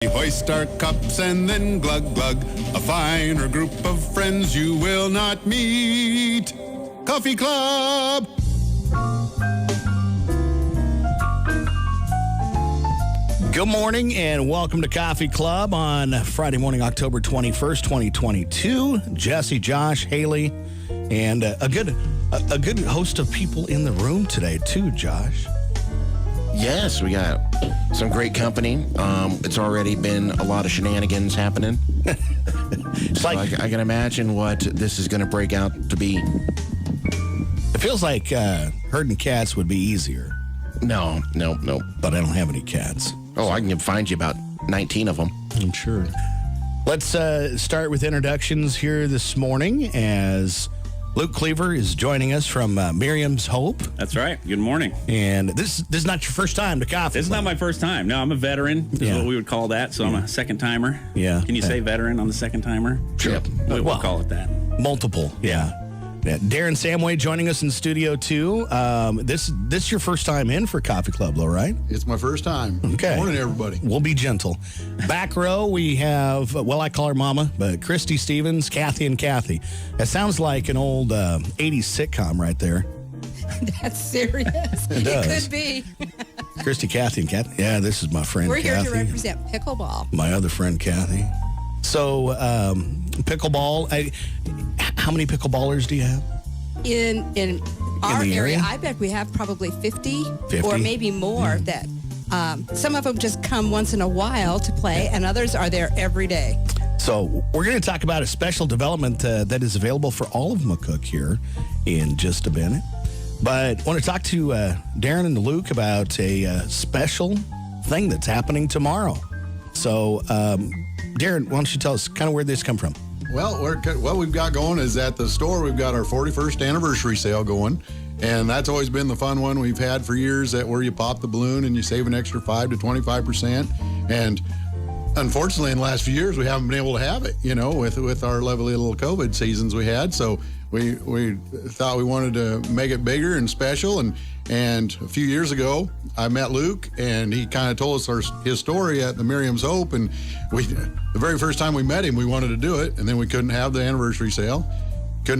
We hoist our cups and then glug glug, a finer group of friends you will not meet. Coffee Club! Good morning and welcome to Coffee Club on Friday morning, October 21st, 2022. Jesse, Josh, Haley, and a good host of people in the room today too, Josh. Yes, we got some great company. It's already been a lot of shenanigans happening. It's So like I can imagine what this is going to break out to be. it feels like herding cats would be easier, No. but I don't have any cats. Oh, I can find you about 19 of them. I'm sure. Let's start with introductions here this morning as Luke Cleaver is joining us from Miriam's Hope. That's right. Good morning. And this is not your first time to Coffee This is Club. not my first time. No, I'm a veteran, is Yeah. what we would call that. So I'm a second timer. Yeah. Can you say veteran on the second timer? Yep. We'll Well, call it that. Multiple, yeah. Darren Samway joining us in studio too. This your first time in for Coffee Club, though, right? It's my first time. Okay. Morning, everybody. We'll be gentle. Back row, we have, well, I call her Mama, but Christy Stevens, Kathy, and Kathy. That sounds like an old 80s sitcom right there. That's serious. It does. Could be. Christy, Kathy, and Kathy. Yeah, this is my friend We're here Kathy. to represent pickleball. My other friend Kathy. So, pickleball. How many pickleballers do you have? In our the area? area, I bet we have probably 50 50? or maybe more that some of them just come once in a while to play and others are there every day. So we're going to talk about a special development that is available for all of McCook here in just a minute. But I want to talk to Darren and Luke about a special thing that's happening tomorrow. So, Darren, why don't you tell us kind of where this come from? Well, what we've got going is at the store, we've got our 41st anniversary sale going. And that's always been the fun one we've had for years, that where you pop the balloon and you save an extra 5 to 25%. And unfortunately, in the last few years, we haven't been able to have it, with our lovely little COVID seasons we had. So we thought we wanted to make it bigger and special. And a few years ago, I met Luke, and he kind of told us his story at the Miriam's Hope. And the very first time we met him, we wanted to do it, and then we couldn't have the anniversary sale. So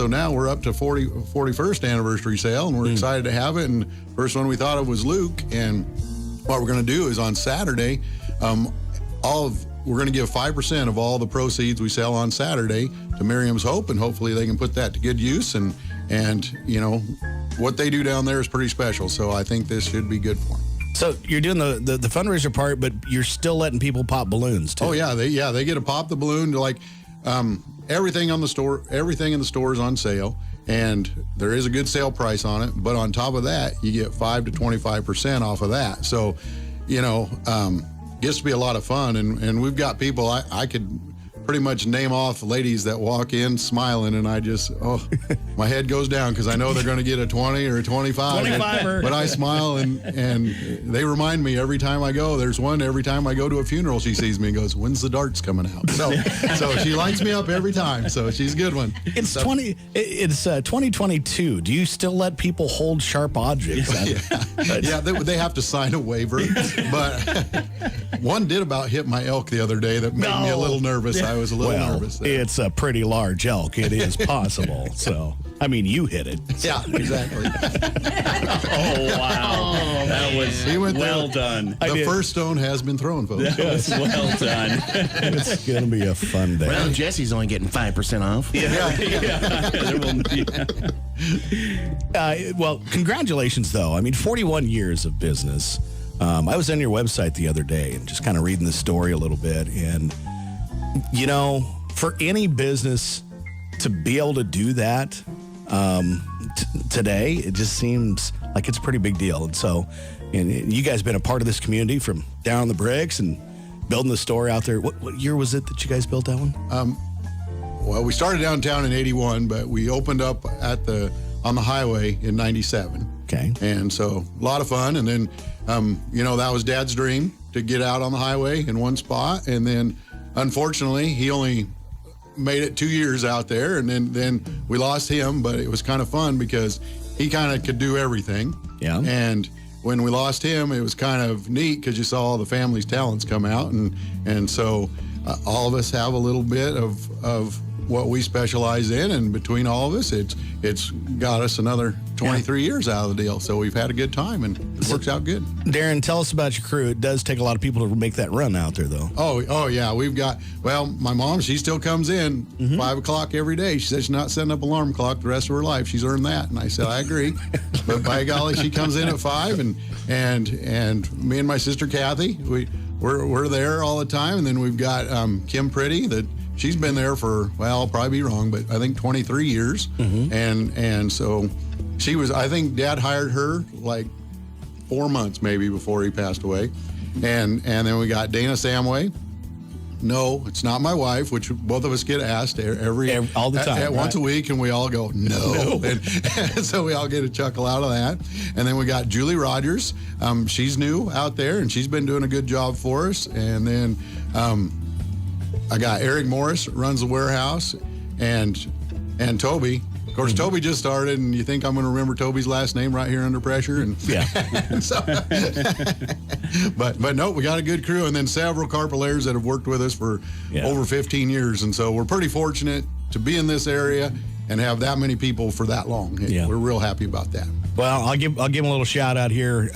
now we're up to 41st anniversary sale, and we're excited to have it. And first one we thought of was Luke. And what we're going to do is on Saturday, we're going to give 5% of all the proceeds we sell on Saturday to Miriam's Hope, and hopefully they can put that to good use. And what they do down there is pretty special. So I think this should be good for them. So you're doing the fundraiser part, but you're still letting people pop balloons too. Oh yeah, they get to pop the balloon to everything in the store is on sale, and there is a good sale price on it. But on top of that, you get 5 to 25% off of that. So, gets to be a lot of fun, and we've got people I could pretty much name off ladies that walk in smiling, and I just, my head goes down because I know they're going to get a 20 or a 25. 25er. But I smile, and they remind me every time I go. There's one every time I go to a funeral, she sees me and goes, "When's the darts coming out?" So she lights me up every time. So she's a good one. It's 2022. Do you still let people hold sharp objects? Yeah, they have to sign a waiver. But one did about hit my elk the other day that made me a little nervous. I was a little nervous there. It's a pretty large elk. It is possible. So, I mean, you hit it. Yeah, exactly. Oh, wow. That was well done. The first stone has been thrown, folks. That was well done. It's going to be a fun day. Well, Jesse's only getting 5% off. Well, congratulations, though. I mean, 41 years of business. I was on your website the other day and just kind of reading the story a little bit. And, for any business to be able to do that today, it just seems like it's a pretty big deal. And so, you guys been a part of this community from down the bricks and building the store out there. What year was it that you guys built that one? Well, we started downtown in 81, but we opened up on the highway in 97. Okay. And so a lot of fun. And then, that was Dad's dream, to get out on the highway in one spot. And then, unfortunately, he only made it 2 years out there, and then we lost him. But it was kind of fun because he kind of could do everything. Yeah. And when we lost him, it was kind of neat because you saw all the family's talents come out, and so all of us have a little bit of what we specialize in, and between all of us, it's got us another 23 years out of the deal. So we've had a good time, and it works out good. Darren, tell us about your crew. It does take a lot of people to make that run out there, though. Oh yeah, we've got. Well, my mom, she still comes in 5 o'clock every day. She says she's not setting up alarm clock the rest of her life. She's earned that, and I said I agree. But by golly, she comes in at 5, and me and my sister Kathy, we're there all the time, and then we've got Kim Pretty that. She's been there for, well, I'll probably be wrong, but I think 23 years. And so she was, I think Dad hired her like 4 months maybe before he passed away. And then we got Dana Samway. No, it's not my wife, which both of us get asked all the time. Once a week, and we all go, no. And so we all get a chuckle out of that. And then we got Julie Rogers. She's new out there, and she's been doing a good job for us. And then I got Eric Morris, runs the warehouse, and Toby. Of course, Toby just started, and you think I'm going to remember Toby's last name right here under pressure. And yeah. So, but no, we got a good crew, and then several carpenters that have worked with us for over 15 years. And so we're pretty fortunate to be in this area and have that many people for that long. Yeah. We're real happy about that. Well, I'll give them a little shout out here.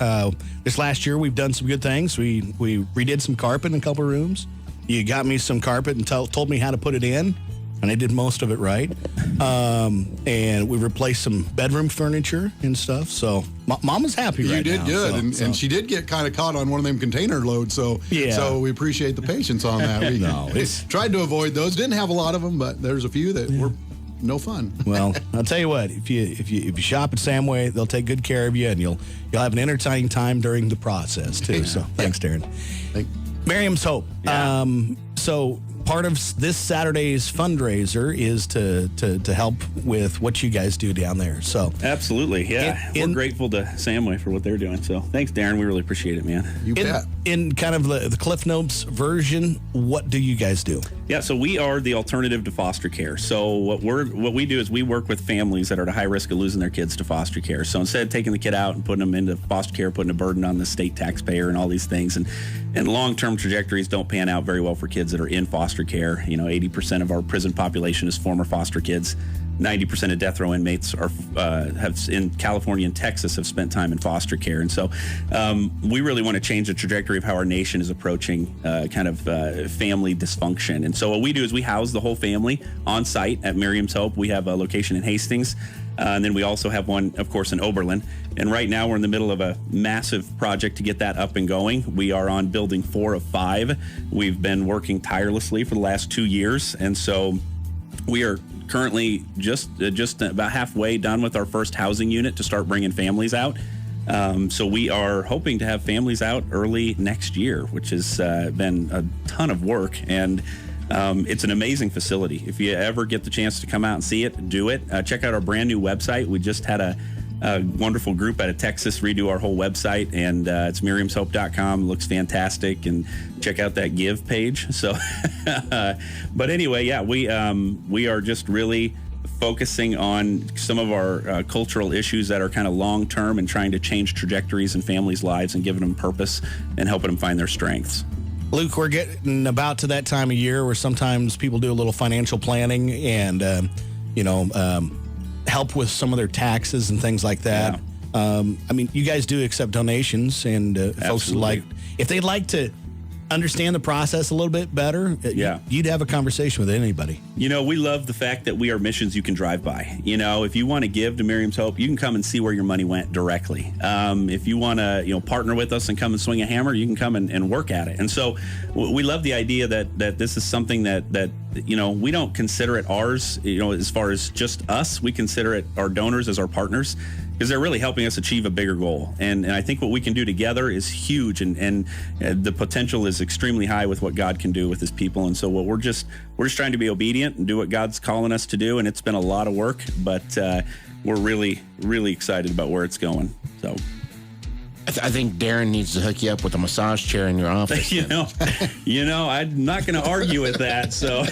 This last year, we've done some good things. We redid some carpet in a couple of rooms. You got me some carpet and told me how to put it in, and I did most of it right. And we replaced some bedroom furniture and stuff. So Mom is happy right now. You did good, and she did get kind of caught on one of them container loads. So we appreciate the patience on that. We tried to avoid those. Didn't have a lot of them, but there's a few that were no fun. Well, I'll tell you what. If you shop at Samway, they'll take good care of you, and you'll have an entertaining time during the process too. So thanks, Darren. Miriam's Hope. Yeah. So part of this Saturday's fundraiser is to help with what you guys do down there. So absolutely, yeah. We're grateful to Samway for what they're doing. So thanks, Darren. We really appreciate it, man. You bet. In kind of the Cliff Notes version, what do you guys do? Yeah, so we are the alternative to foster care. So what we do is we work with families that are at a high risk of losing their kids to foster care. So instead of taking the kid out and putting them into foster care, putting a burden on the state taxpayer and all these things, and long-term trajectories don't pan out very well for kids that are in foster care. 80% of our prison population is former foster kids. 90% of death row inmates have in California and Texas have spent time in foster care. And so we really want to change the trajectory of how our nation is approaching family dysfunction. And so what we do is we house the whole family on site at Miriam's Hope. We have a location in Hastings. And then we also have one, of course, in Oberlin. And right now we're in the middle of a massive project to get that up and going. We are on building 4 of 5. We've been working tirelessly for the last 2 years. And so we are currently just about halfway done with our first housing unit to start bringing families out. So we are hoping to have families out early next year, which has been a ton of work. And it's an amazing facility. If you ever get the chance to come out and see it, do it. Check out our brand new website. We just had a wonderful group out of Texas redo our whole website, and it's miriamshope.com. It looks fantastic, and check out that give page. So, but anyway, yeah, we are just really focusing on some of our cultural issues that are kind of long-term and trying to change trajectories in families' lives and giving them purpose and helping them find their strengths. Luke, we're getting about to that time of year where sometimes people do a little financial planning and, help with some of their taxes and things like that. Yeah. You guys do accept donations, and folks if they'd like to understand the process a little bit better, you'd have a conversation with anybody. We love the fact that we are missions you can drive by. If you want to give to Miriam's Hope, you can come and see where your money went directly. If you want to, partner with us and come and swing a hammer, you can come and work at it. And so we love the idea that this is something that we don't consider it ours, as far as just us. We consider it our donors as our partners, because they're really helping us achieve a bigger goal. And I think what we can do together is huge, and the potential is extremely high with what God can do with his people. And so we're just trying to be obedient and do what God's calling us to do. And it's been a lot of work, but we're really, really excited about where it's going. So I think Darren needs to hook you up with a massage chair in your office. I'm not going to argue with that. So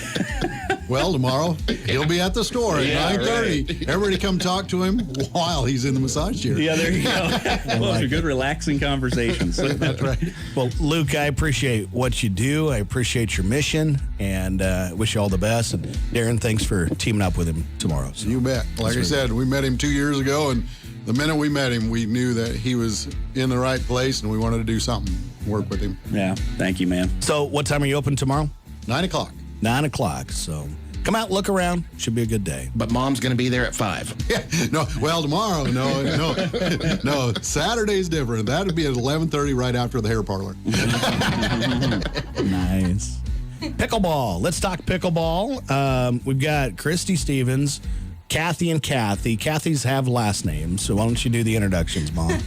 Well, tomorrow he'll be at the store at 9:30. Right. Everybody come talk to him while he's in the massage chair. Yeah, there you go. Those are good, relaxing conversations. That's right. Well, Luke, I appreciate what you do. I appreciate your mission, and wish you all the best. And Darren, thanks for teaming up with him tomorrow. So. You bet. Like I said, we met him 2 years ago, and the minute we met him, we knew that he was in the right place, and we wanted to do something, work with him. Yeah, thank you, man. So what time are you open tomorrow? 9 o'clock. 9 o'clock. So come out, look around. Should be a good day. But Mom's going to be there at 5. Yeah, no. Well, tomorrow, no. Saturday's different. That'd be at 11:30, right after the hair parlor. Nice. Pickleball. Let's talk pickleball. We've got Christy Stevens, Kathy, and Kathy. Kathy's have last names, so why don't you do the introductions, Mom?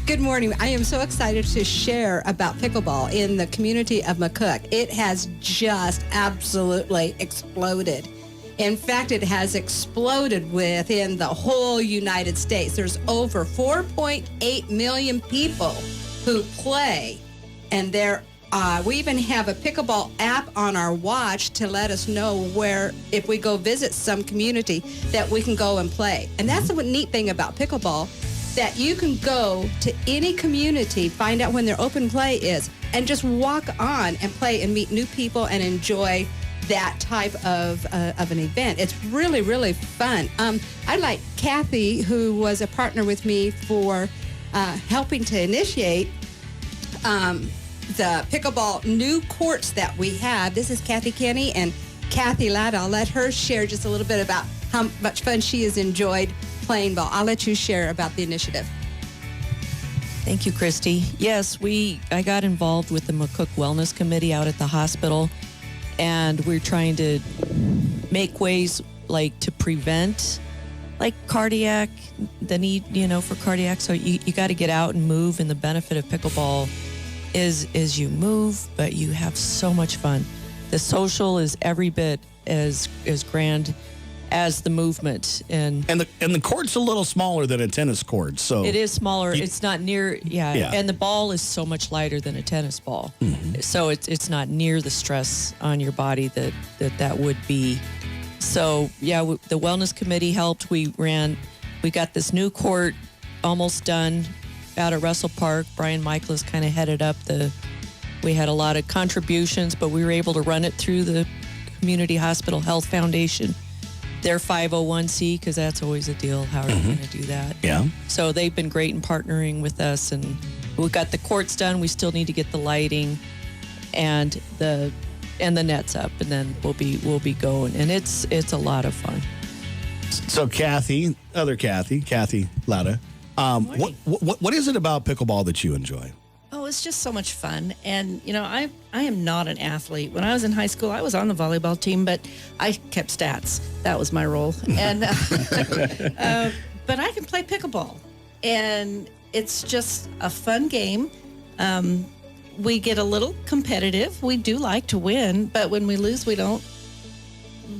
Good morning. I am so excited to share about pickleball in the community of McCook. It has just absolutely exploded. In fact, it has exploded within the whole United States. There's over 4.8 million people who play, and we even have a pickleball app on our watch to let us know where, if we go visit some community, that we can go and play. And that's the neat thing about pickleball, that you can go to any community, find out when their open play is, and just walk on and play and meet new people and enjoy that type of an event. It's really, really fun. I'd like Kathy, who was a partner with me for helping to initiate the pickleball new courts that we have. This is Kathy Kenny and Kathy Ladd. I'll let her share just a little bit about how much fun she has enjoyed playing ball. I'll let you share about the initiative. Thank you, Christy. Yes, I got involved with the McCook Wellness Committee out at the hospital, and we're trying to make ways like to prevent like cardiac, the need, for cardiac. So you got to get out and move, and the benefit of pickleball is you move, but you have so much fun. The social is every bit as grand as the movement, and the court's a little smaller than a tennis court, so it is smaller. It's not near, and the ball is so much lighter than a tennis ball, so it's not near the stress on your body that would be. So the wellness committee helped. We got this new court almost done out at Russell Park. Brian Michaelis kind of headed up we had a lot of contributions, but we were able to run it through the Community Hospital Health Foundation. They're 501c, because that's always a deal. How are you going to do that? Yeah. So they've been great in partnering with us, and we got the courts done. We still need to get the lighting and the nets up, and then we'll be going. And it's a lot of fun. So Kathy Lada, what is it about pickleball that you enjoy? Oh, it's just so much fun. And, I am not an athlete. When I was in high school, I was on the volleyball team, but I kept stats. That was my role. And but I can play pickleball. And it's just a fun game. We get a little competitive. We do like to win, but when we lose, we don't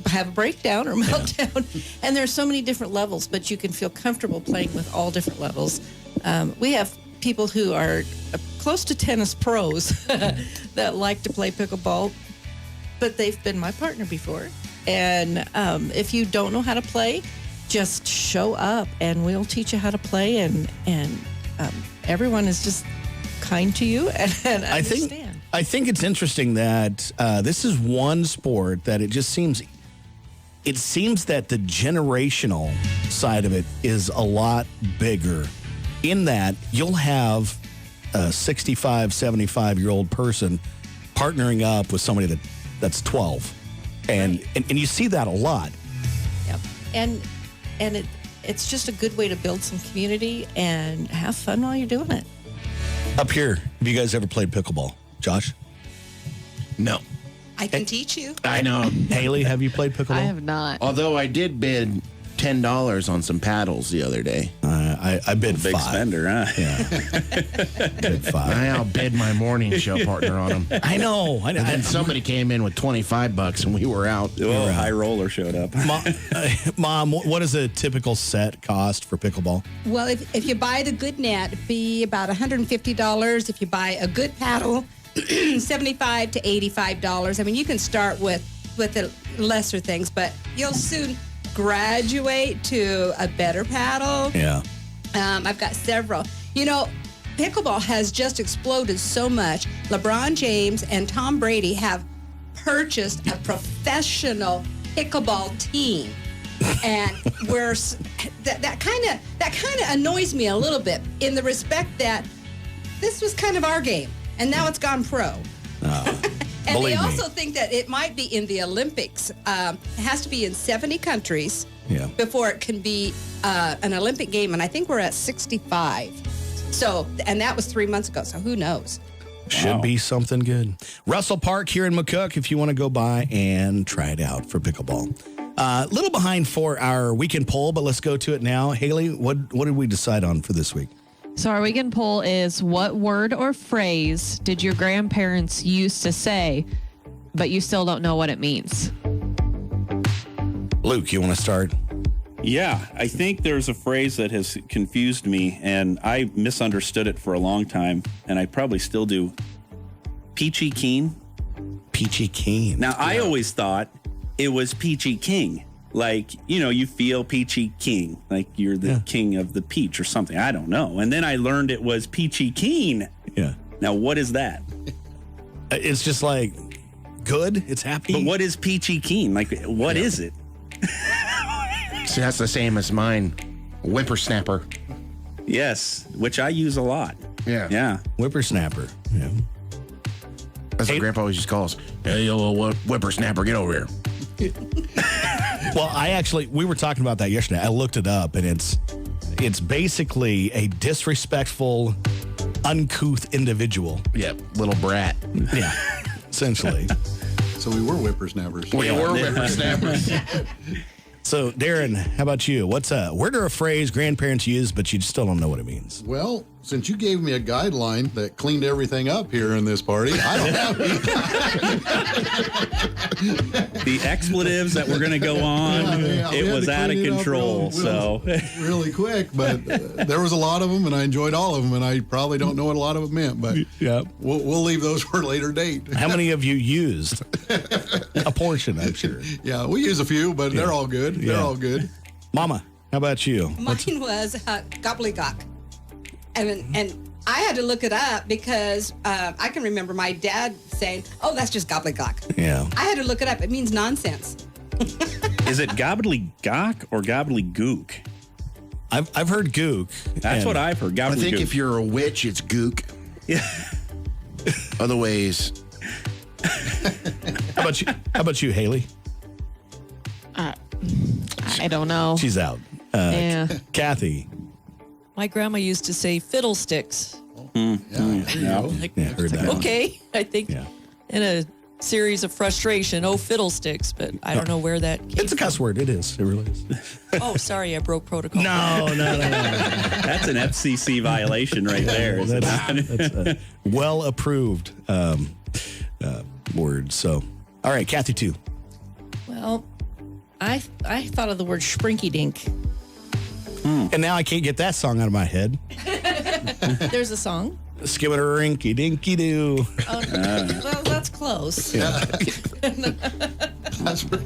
have a breakdown or meltdown. And there's so many different levels, but you can feel comfortable playing with all different levels. We have people who are close to tennis pros that like to play pickleball, but they've been my partner before. And if you don't know how to play, just show up and we'll teach you how to play. And everyone is just kind to you and understand. I think it's interesting that this is one sport that it seems that the generational side of it is a lot bigger, in that you'll have a 65, 75-year-old person partnering up with somebody that's 12. And you see that a lot. Yep. And it's just a good way to build some community and have fun while you're doing it. Up here, have you guys ever played pickleball? Josh? No. I can teach you. I know. Haley, have you played pickleball? I have not. Although I did bid $10 on some paddles the other day. I bid Big $5. spender, huh? Yeah. Bid $5. I outbid my morning show partner on them. I know. And then somebody came in with $25 and we were out. Oh, high roller showed up. Mom, what does a typical set cost for pickleball? Well, if you buy the good net, it'd be about $150. If you buy a good paddle, $75 to $85. I mean, you can start with with the lesser things, but you'll soon graduate to a better paddle. Yeah. I've got several. You know, pickleball has just exploded so much. LeBron James and Tom Brady have purchased a professional pickleball team. And that kind of annoys me a little bit in the respect that this was kind of our game, and now it's gone pro. And they also think that it might be in the Olympics. It has to be in 70 countries before it can be an Olympic game, and I think we're at 65. So, and that was 3 months ago, so who knows? Should be something good. Russell Park here in McCook, if you want to go by and try it out for pickleball. A little behind for our weekend poll, but let's go to it now. Haley, what did we decide on for this week? So our weekend poll is, what word or phrase did your grandparents used to say, but you still don't know what it means? Luke, you want to start? Yeah, I think there's a phrase that has confused me, and I misunderstood it for a long time, and I probably still do. Peachy keen. Peachy keen. Now, I always thought it was peachy king. Like, you know, you feel peachy king, like you're the king of the peach or something. I don't know. And then I learned it was peachy keen. Yeah. Now, what is that? It's just like good. It's happy. But what is peachy keen? Like, what is it? See, that's the same as mine. Whippersnapper. Yes, which I use a lot. Yeah. Yeah. Whippersnapper. Yeah. That's what Grandpa always just calls. Hey, you little whippersnapper, get over here. Well, we were talking about that yesterday. I looked it up, and it's basically a disrespectful, uncouth individual. Yep, little brat. Yeah, essentially. So we were whippersnappers. We were whippersnappers. So, Darren, how about you? What's a word or a phrase grandparents use, but you still don't know what it means? Well, since you gave me a guideline that cleaned everything up here in this party, I don't have any. The expletives that were going to go on, it was out of control. Really quick, but there was a lot of them, and I enjoyed all of them, and I probably don't know what a lot of them meant, but we'll leave those for a later date. How many of you used? A portion, I'm sure. Yeah, we use a few, but they're all good. They're all good. Mama, how about you? Mine was gobbledygook. And I had to look it up because I can remember my dad saying, "Oh, that's just gobbledygook." Yeah. I had to look it up. It means nonsense. Is it gobbledygook or gobbledygook? I've heard gook. That's what I've heard. Gobbledygook. I think if you're a witch, it's gook. Yeah. Other ways. How about you, Haley? I don't know. She's out. Yeah. Kathy. My grandma used to say fiddlesticks. There you go. Heard that. Okay, I think in a series of frustration, fiddlesticks, but I don't know where that came It's a cuss word. It is. It really is. Oh, sorry, I broke protocol. No. That's an FCC violation right there. Is it not? That's a well-approved word. So, all right, Kathy, too. Well, I thought of the word shrinky-dink. And now I can't get that song out of my head. There's a song. Skibidi-rinky-dinky-doo. Well, that's close. That's pretty,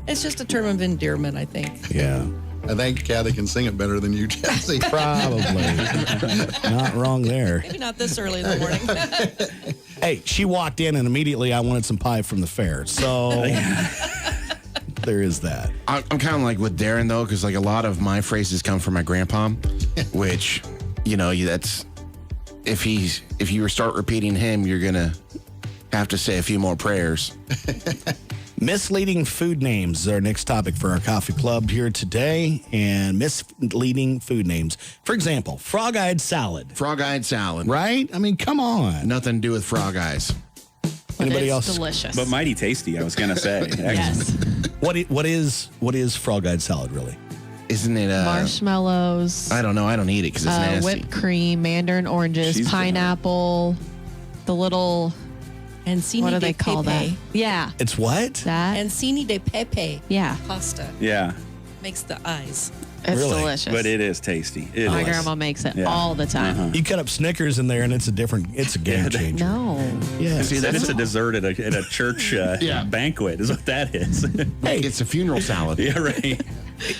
It's just a term of endearment, I think. Yeah. I think Kathy can sing it better than you, Jesse. Probably. Not wrong there. Maybe not this early in the morning. Hey, she walked in and immediately I wanted some pie from the fair. So there is that. I'm kind of like with Darren, though, because like a lot of my phrases come from my grandpa, which, you know, that's if you start repeating him, you're going to have to say a few more prayers. Misleading food names is our next topic for our coffee club here today. And misleading food names. For example, frog-eyed salad. Frog-eyed salad. Right? I mean, come on. Nothing to do with frog eyes. Anybody It's else? delicious. But mighty tasty, I was going to say. Yes. What is frog-eyed salad really? Isn't it Marshmallows. I don't know. I don't eat it because it's nasty. Whipped cream, mandarin oranges, She's pineapple, the little, Ancini what do de they call pepe. that? Yeah. It's what? That. Ancini de pepe. Yeah. Pasta. Yeah. Makes the eyes. It's Really? delicious. But it is tasty. It My is. grandma makes it Yeah. all the time. You cut up Snickers in there, and it's a game changer. No. Yeah. See, It's a dessert at a church banquet, is what that is. Hey, it's a funeral salad. Yeah, right.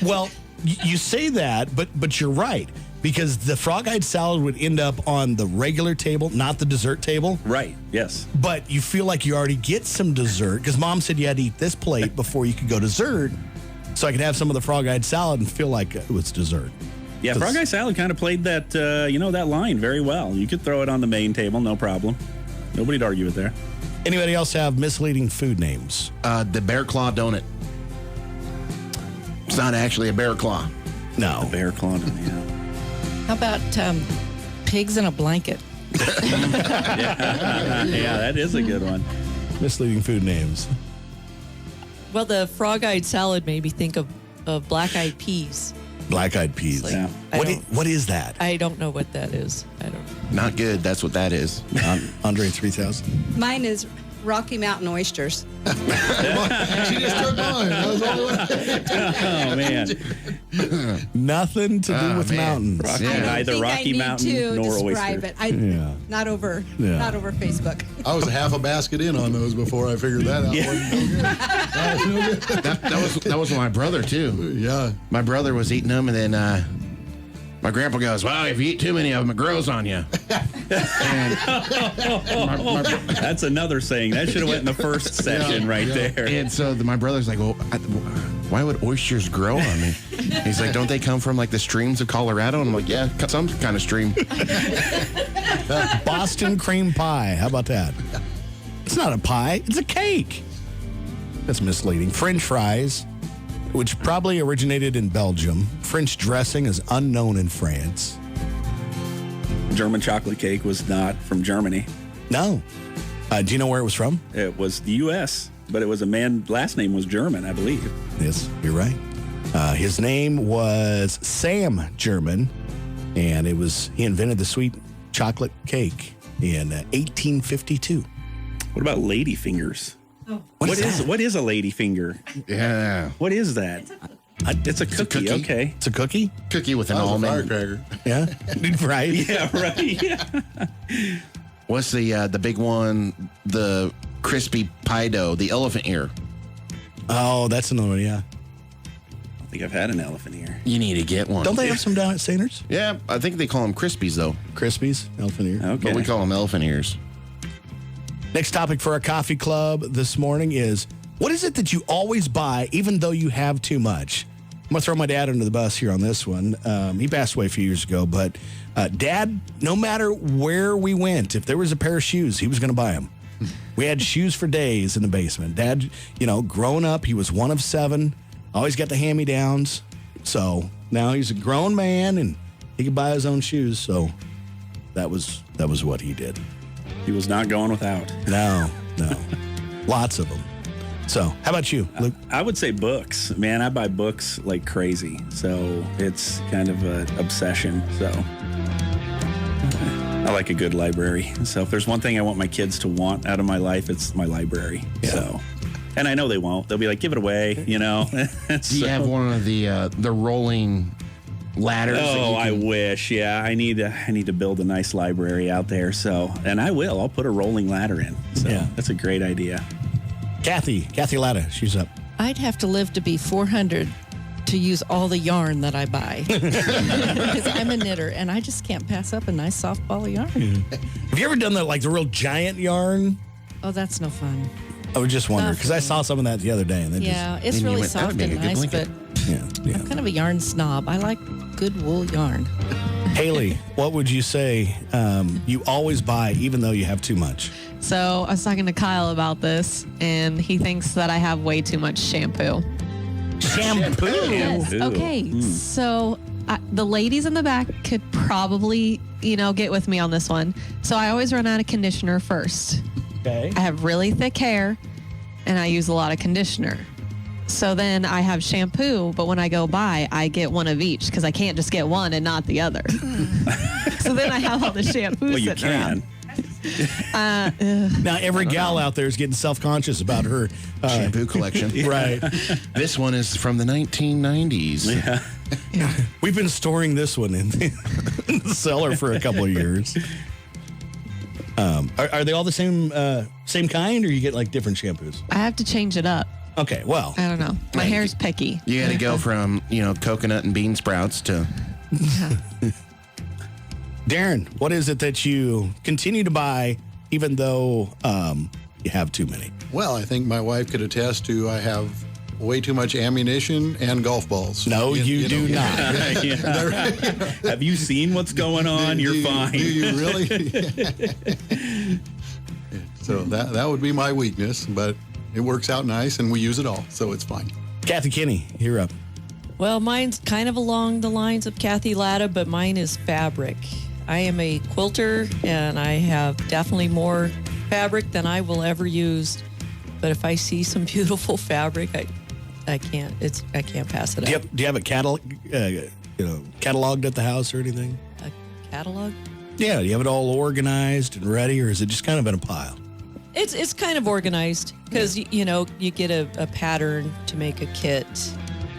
Well, you say that, but you're right, because the frog-eyed salad would end up on the regular table, not the dessert table. Right. Yes. But you feel like you already get some dessert, because Mom said you had to eat this plate before you could go dessert, so I could have some of the frog-eyed salad and feel like it was dessert. Yeah, frog eye salad kind of played that that line very well. You could throw it on the main table, no problem. Nobody'd argue it there. Anybody else have misleading food names? The bear claw donut. It's not actually a bear claw. No. Bear claw. Yeah. How about pigs in a blanket? Yeah, that is a good one. Misleading food names. Well, the frog-eyed salad made me think of black-eyed peas. Black-eyed peas. Like, Yeah. What is that? I don't know what that is. I don't know. Not good. That's what that is. Andre 3000. Mine is Rocky Mountain oysters. She just took mine. That was all Oh, man. Nothing to do with man. mountains. Rocky- I don't Neither think Rocky I need Mountain to nor describe oyster. it. Yeah. Not over Facebook. I was half a basket in on those before I figured that out. That wasn't no good. That was my brother too. Yeah. My brother was eating them, and then my grandpa goes, "Well, if you eat too many of them, it grows on you." And That's another saying. That should have went in the first section right there. And so my brother's like, "Well, why would oysters grow on me?" He's like, "Don't they come from like the streams of Colorado?" And I'm like, "Yeah, some kind of stream." Boston cream pie. How about that? It's not a pie. It's a cake. That's misleading. French fries, which probably originated in Belgium. French dressing is unknown in France. German chocolate cake was not from Germany. No. Do you know where it was from? It was the U.S., but it was a man, last name was German, I believe. Yes, you're right. His name was Sam German, and he invented the sweet chocolate cake in 1852. What about lady fingers? What is that? What is a lady finger? Yeah, What is that? It's a cookie. cookie. Okay. It's a cookie? cookie with an That was a almond. firecracker. Yeah. Right? Yeah, right. Yeah. What's the big one? The crispy pie dough, the elephant ear. Oh, that's another one, yeah. I think I've had an elephant ear. You need to get one. Don't they have some down at Sainter's? Yeah, I think they call them crispies though, Crispies, elephant ear. Okay. but we call them elephant ears. Next topic for our coffee club this morning is, what is it that you always buy even though you have too much? I'm going to throw my dad under the bus here on this one. He passed away a few years ago, but Dad, no matter where we went, if there was a pair of shoes, he was going to buy them. We had shoes for days in the basement. Dad, growing up, he was one of 7, always got the hand-me-downs. So now he's a grown man and he could buy his own shoes. So that was what he did. He was not going without. No. Lots of them. So, how about you, Luke? I would say books. Man, I buy books like crazy. So it's kind of an obsession. So I like a good library. So if there's one thing I want my kids to want out of my life, it's my library. Yeah. So, and I know they won't. They'll be like, give it away, Do you So- have one of the rolling ladders? that Oh, you I can- wish. Yeah, I need to build a nice library out there. So, and I will. I'll put a rolling ladder in. So Yeah. that's a great idea. Kathy Latta, she's up. I'd have to live to be 400 to use all the yarn that I buy. Because I'm a knitter and I just can't pass up a nice soft ball of yarn. Have you ever done the real giant yarn? Oh, that's no fun. I was just wondering because I saw some of that the other day, and then Yeah, it's Then you really went, "That'd soft make a and good nice, blanket." but yeah. I'm kind of a yarn snob. I like good wool yarn. Haley, what would you say you always buy even though you have too much? So I was talking to Kyle about this, and he thinks that I have way too much shampoo. Shampoo. Yes. Ooh. Okay. So the ladies in the back could probably, get with me on this one. So I always run out of conditioner first. Okay. I have really thick hair, and I use a lot of conditioner. So then I have shampoo, but when I go buy, I get one of each because I can't just get one and not the other. So then I have all the shampoo Well, you sitting around. can. Now every gal out there is getting self-conscious about her shampoo collection. Right. This one is from the 1990s. Yeah. We've been storing this one in the cellar for a couple of years. Are they all the same kind, or you get like different shampoos? I have to change it up. Okay, well, I don't know. My hair's picky. You got to go from, coconut and bean sprouts to... Darren, what is it that you continue to buy even though you have too many? Well, I think my wife could attest to I have way too much ammunition and golf balls. No, you do not. Have you seen what's going on? You're fine. Do you really? So that would be my weakness, but it works out nice, and we use it all, so it's fine. Kathy Kinney, you're up. Well, mine's kind of along the lines of Kathy Latta, but mine is fabric. I am a quilter, and I have definitely more fabric than I will ever use. But if I see some beautiful fabric, I can't pass it up. Do you have it cataloged at the house or anything? A catalog? Yeah. Do you have it all organized and ready, or is it just kind of in a pile? It's kind of organized because you get a pattern to make a kit,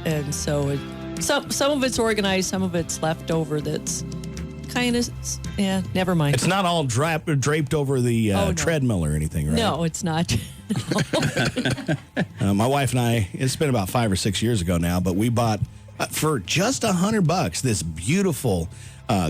and so some of it's organized, some of it's left over. That's kind of never mind. It's not all draped over the treadmill or anything, right? No, it's not. My wife and I, it's been about 5 or 6 years ago now, but we bought for just $100 this beautiful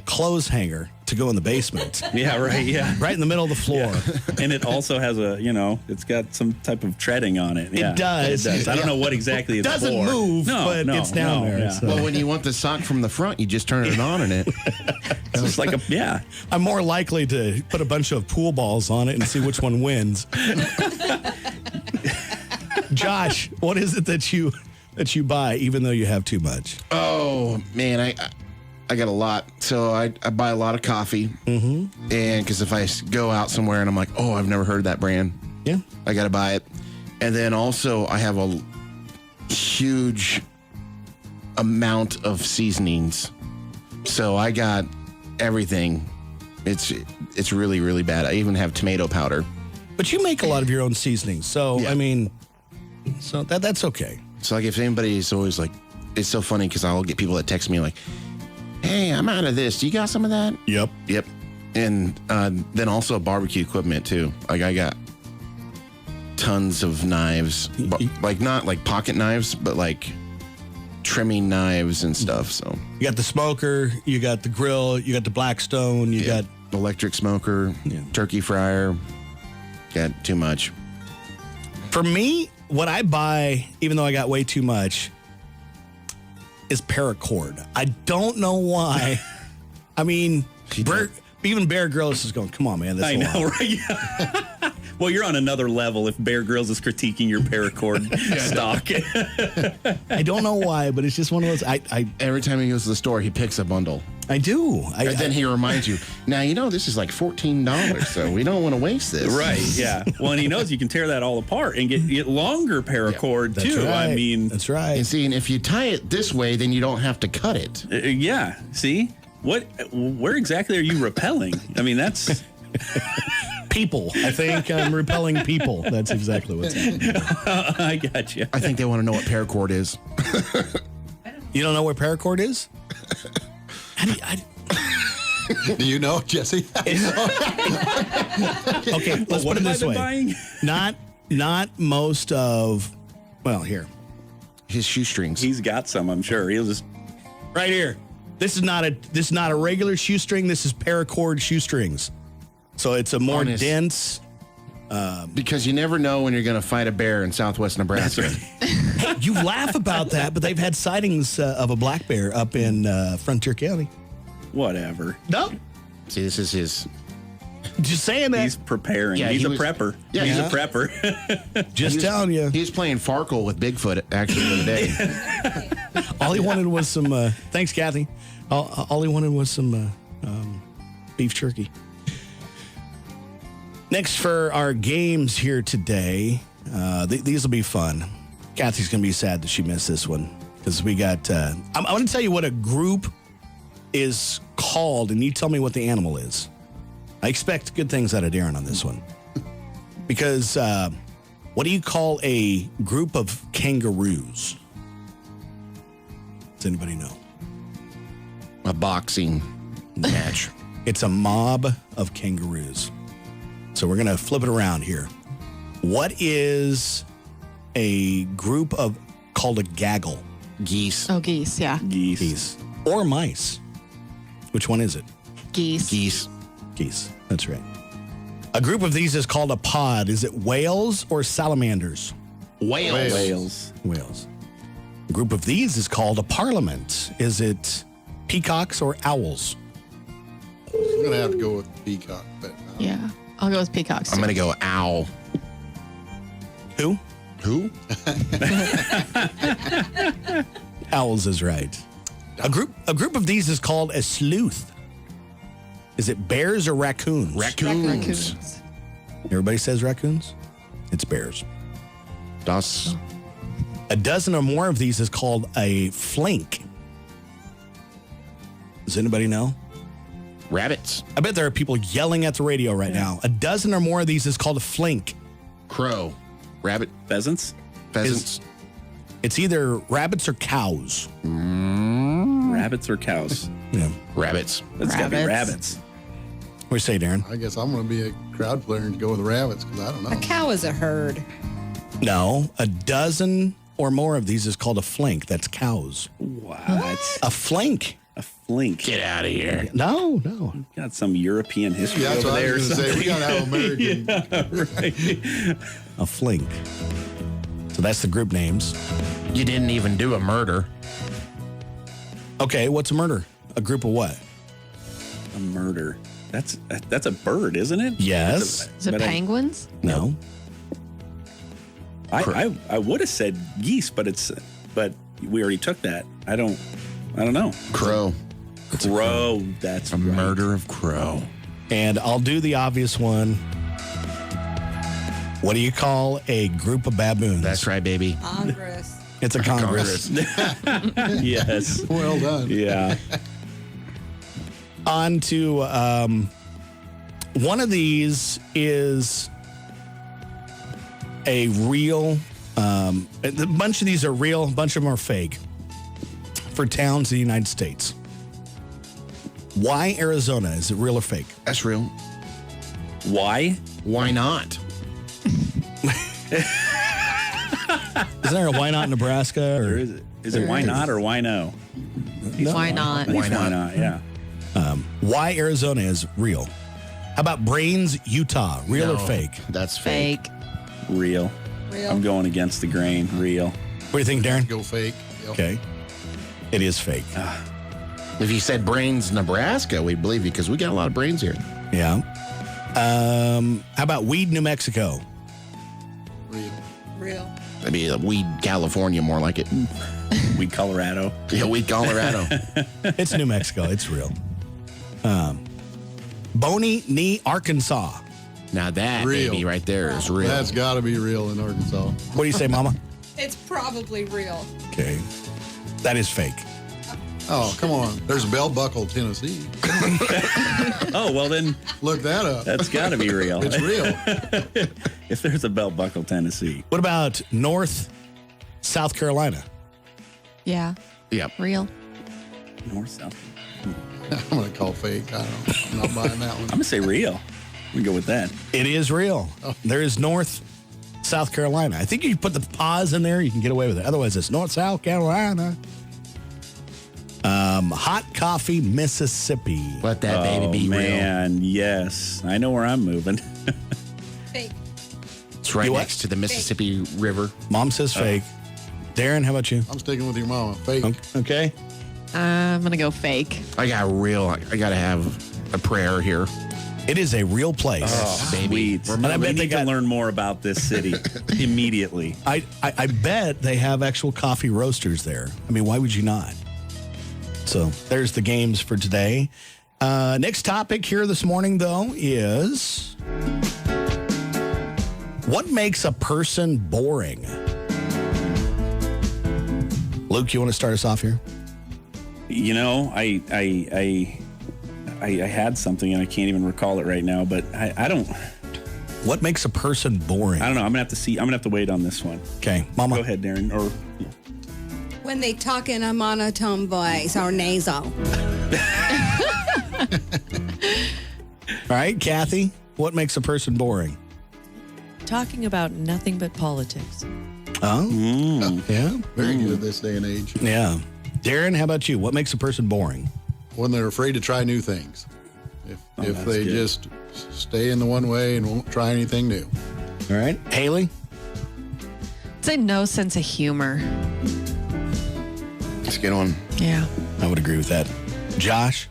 clothes hanger to go in the basement. Yeah, right. Yeah, right in the middle of the floor. Yeah. And it also has it's got some type of treading on it. Yeah, it does. I don't know what exactly it's doesn't for. move, but it's down there. Yeah. So. Well, when you want the sock from the front, you just turn it on and it. It's just like I'm more likely to put a bunch of pool balls on it and see which one wins. Josh, what is it that you buy even though you have too much? Oh man, I got a lot. So I buy a lot of coffee, and because if I go out somewhere and I'm like, oh, I've never heard of that brand, I got to buy it. And then also I have a huge amount of seasonings, so I got everything. It's really, really bad. I even have tomato powder. But you make a lot of your own seasonings, so I mean, so that's okay. So like if anybody's always like, it's so funny because I'll get people that text me like, hey, I'm out of this. Do you got some of that? Yep. And then also barbecue equipment too. Like I got tons of knives, like not like pocket knives, but like trimming knives and stuff. So you got the smoker, you got the grill, you got the Blackstone, you got electric smoker, turkey fryer. Got too much. For me, what I buy, even though I got way too much, is paracord. I don't know why. I mean, even Bear Grylls is going, come on, man. I know, right? Yeah. Well, you're on another level if Bear Grylls is critiquing your paracord stock. I don't know why, but it's just one of those. Every time he goes to the store, he picks a bundle. I do. And then he reminds you, now, this is like $14, so we don't want to waste this. Right, yeah. Well, and he knows you can tear that all apart and get longer paracord, too. Right. I mean. That's right. And see, and if you tie it this way, then you don't have to cut it. Yeah, see? Where exactly are you repelling? I mean, that's... People. I think I'm repelling people. That's exactly what's happening. I got you. I think they want to know what paracord is. You don't know where paracord is? Do you know, Jesse? Okay, let's put it this way. Not most of, well, here. His shoestrings. He's got some, I'm sure. He'll just... Right here. This is not a regular shoestring. This is paracord shoestrings. So it's a more dense. Because you never know when you're going to fight a bear in southwest Nebraska. Hey, you laugh about that, but they've had sightings of a black bear up in Frontier County. Whatever. No. See, this is his. Just saying that. He's preparing. Yeah, he's a was, prepper. Yeah, he's a prepper. Just telling you. He was playing Farkle with Bigfoot, actually, the other day. All he wanted was some, thanks, Kathy. All he wanted was some beef jerky. Next for our games here today, these will be fun. Kathy's going to be sad that she missed this one because we got, I'm going to tell you what a group is called, and you tell me what the animal is. I expect good things out of Darren on this one. Because what do you call a group of kangaroos? Does anybody know? A boxing match. It's a mob of kangaroos. So we're going to flip it around here. What is a group of called a gaggle? Geese. Oh, geese, yeah. Geese. Or mice. Which one is it? Geese. Geese. Geese. That's right. A group of these is called a pod. Is it whales or salamanders? Whales. Whales. A group of these is called a parliament. Is it peacocks or owls? I'm going to have to go with peacock. But Yeah. I'll go with peacocks. I'm going to go owl. Who? Who? Owls is right. A group of these is called a sleuth. Is it bears or raccoons? Raccoons. Everybody says raccoons? It's bears. Das. A dozen or more of these is called a flink. Does anybody know? Rabbits. I bet there are people yelling at the radio right now. A dozen or more of these is called a flink. Crow. Rabbit. Pheasants? Pheasants. It's either rabbits or cows. Rabbits or cows? Yeah. Rabbits. That's got to be Rabbits. rabbits. What do you say, Darren? I guess I'm going to be a crowd player and go with rabbits because I don't know. A cow is a herd. No, a dozen or more of these is called a flink. That's cows. What? A flink. A flink. Get out of here. No. Got some European history Yeah, that's over what I there. was or going to say. We got to have American. A flink. So that's the group names. You didn't even do a murder. Okay, what's a murder? A group of what? A murder. That's a bird, isn't it? Yes. Is it penguins? No. I would have said geese, but we already took that. I don't know. Crow. Crow. That's A right. murder of crow. And I'll do the obvious one. What do you call a group of baboons? That's right, baby. Congress. It's a congress. Yes. Well done. Yeah. On to one of these is a real, a bunch of these are real, a bunch of them are fake for towns in the United States. Why Arizona? Is it real or fake? That's real. Why? Why not? Isn't there a why not Nebraska? Or Or is it why not or why no? Why not? Why not? Yeah. why Arizona is real? How about Brains, Utah? Real No, or fake? That's fake. Fake. Real. Real. I'm going against the grain. Real. What do you think, Darren? Go fake. Yep. Okay. It is fake. If you said Brains, Nebraska, we'd believe you because we got a lot of brains here. Yeah. How about Weed, New Mexico? Real. Real. That'd be Weed, California, more like it. We Colorado. Yeah, Weed, Colorado. It's New Mexico. It's real. Boney Knee, Arkansas. Now that Real. baby right there is real. That's got to be real in Arkansas. What do you say, Mama? It's probably real. Okay. That is fake. Oh, come on. There's Bell Buckle, Tennessee. Oh, well then Look that up. that's got to be real. It's real. If there's a belt buckle, Tennessee. What about North South Carolina? Yeah. Yep. Real. North, south. I'm going to call fake. I don't know. I'm not buying that one. I'm gonna say real. We go with that. It is real. There is North South Carolina. I think you put the pause in there, you can get away with it. Otherwise, it's North South Carolina. Hot coffee, Mississippi. Let that baby be real. man, yes. I know where I'm moving. Fake. It's right You what? next to the Mississippi River. Mom says fake. Darren, how about you? I'm sticking with your mama. Fake. Okay. I'm going to go fake. I got to have a prayer here. It is a real place. Sweet. And I we bet they need to got- learn more about this city immediately. I bet they have actual coffee roasters there. I mean, why would you not? So there's the games for today. Next topic here this morning, though, is what makes a person boring? Luke, you want to start us off here? You know, I had something and I can't even recall it right now, but I don't What makes a person boring? know. I'm gonna have to see. I'm gonna have to wait on this one. Okay, Mama. Go ahead, Darren. Or When they talk in a monotone voice or nasal. All right, Kathy, what makes a person boring? Talking about nothing but politics. Oh, yeah. Very good this day and age. Yeah. Darren, how about you? What makes a person boring? When they're afraid to try new things. If that's they good. just stay in the one way and won't try anything new. All right. Haley? I'd say no sense of humor. It's a good one. Yeah. I would agree with that. Josh?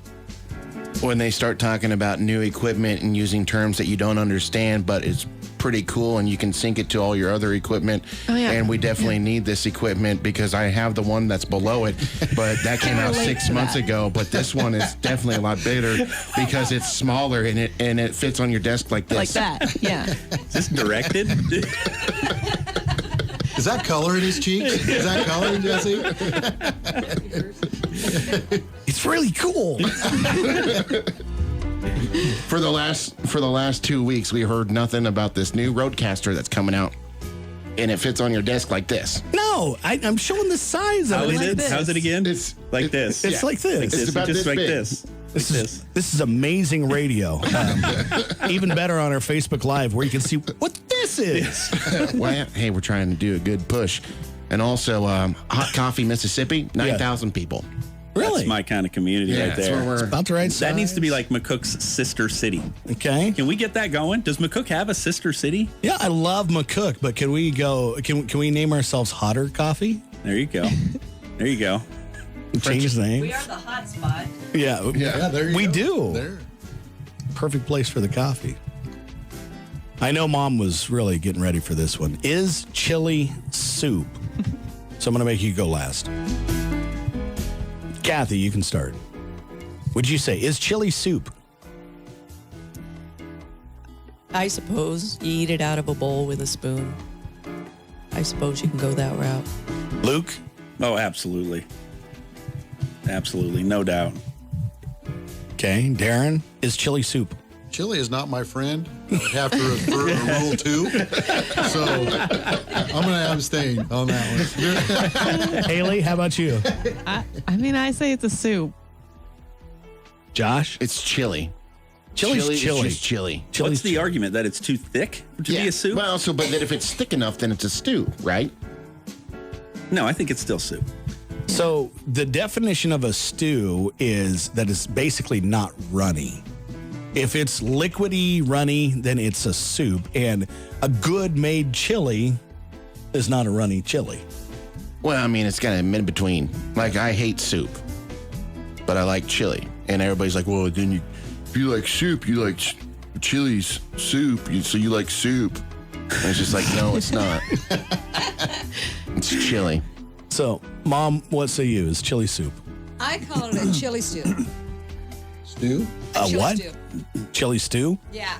When they start talking about new equipment and using terms that you don't understand, but it's pretty cool and you can sync it to all your other equipment. Oh, yeah. And we definitely need this equipment because I have the one that's below it, but that came out 6 months ago. But this one is definitely a lot bigger because it's smaller and it fits on your desk like this. Like that. Yeah. Is this directed? Is that color in his cheeks? Is that color, Jesse? It's really cool. For the last 2 weeks, we heard nothing about this new Roadcaster that's coming out, and it fits on your desk like this. No, I'm showing the size of How it. is it? this. How's it again? It's like this. It's like this. It's about just this like big. this. This is amazing radio. Even better on our Facebook Live where you can see what this is. Well, hey, we're trying to do a good push, and also Hot Coffee, Mississippi, 9,000 people. Really? That's my kind of community right that's there. where we're. About the right size. That needs to be like McCook's sister city. Okay. Can we get that going? Does McCook have a sister city? Yeah, I love McCook, but can we go? Can we name ourselves Hotter Coffee? There you go. There you go. Change the name. We are the hot spot. Yeah. Yeah, there you We go. do. There. Perfect place for the coffee. I know Mom was really getting ready for this one. Is chili soup? So I'm going to make you go last. Kathy, you can start. Would you say, is chili soup? I suppose you eat it out of a bowl with a spoon. I suppose you can go that route. Luke? Oh, absolutely. Absolutely. No doubt. Okay. Darren, is chili soup? Chili is not my friend. I would have to refer to Rule 2. So I'm going to abstain on that one. Haley, how about you? I mean, I say it's a soup. Josh? It's chili. Chili's Chili is chili. just chili. What's the argument? That it's too thick to be a soup? Well, but then if it's thick enough, then it's a stew, right? No, I think it's still soup. So the definition of a stew is that it's basically not runny. If it's liquidy, runny, then it's a soup. And a good made chili is not a runny chili. Well, I mean, it's kind of in between. Like, I hate soup, but I like chili. And everybody's like, well, then if you like soup, you like chili's soup, so you like soup. And it's just like, no, it's not. It's chili. So, Mom, what say you? Is chili soup? I call it a chili stew. Stew? Chili What? stew. Chili stew? Yeah.